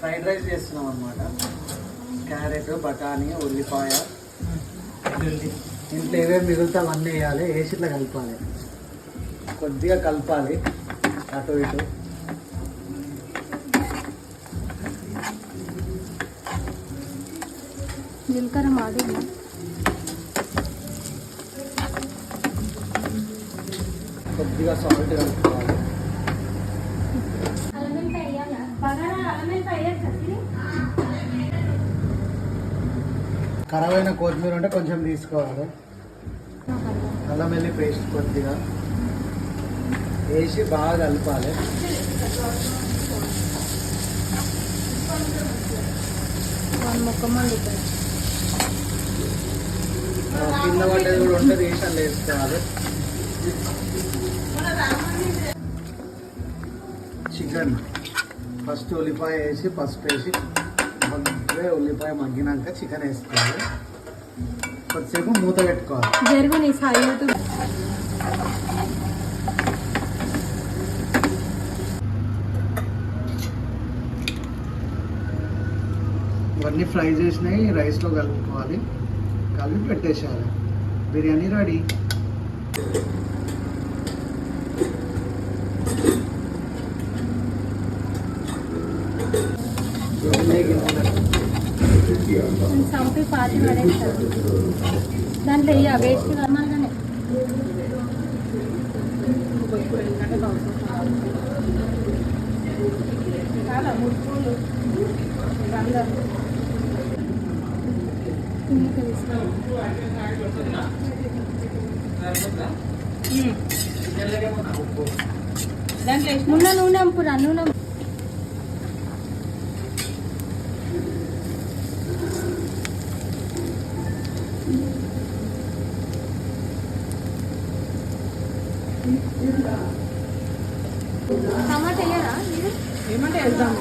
Fried rice చేస్తున్నాం అనమాట. Carrot, బఠానీ, ఉల్లిపాయ, ఇంట్లో ఏమేమి మిగులుతా అవన్నీ వేయాలి. వేసి ఇట్లా కలపాలి. కొద్దిగా కలపాలి అటు ఇటు. జీలకర్ర మాది కొద్దిగా సాల్ట్ కలుపుకోవాలి. ఖరాబైన కొత్తిమీర ఉంటే కొంచెం తీసుకోవాలి. అల్లం వెల్లి పేస్ట్ కొద్దిగా వేసి బాగా కలపాలి. కింద పడ్డది కూడా ఉంటే తీసి అందులో వేసుకోవాలి. చికెన్ ఫస్ట్ ఉల్లిపాయ వేసి పసుపు వేసి ఉల్లిపాయ మగ్గినాక చికెన్ వేసుకోవాలి. కొద్దిసేపు మూత పెట్టుకోవాలి. ఇవన్నీ ఫ్రై చేసినాయి రైస్లో కలుపుకోవాలి. కలిపి పెట్టేసేయాలి. బిర్యానీ రెడీ. సంపి పాతి పడేస్తారు. దాంట్లో వేస్ట్ కమ్మాలనే నూనె నూనె అంపురా నూనె టమాటా వేయరా? ఏమంటే వెళ్దాం.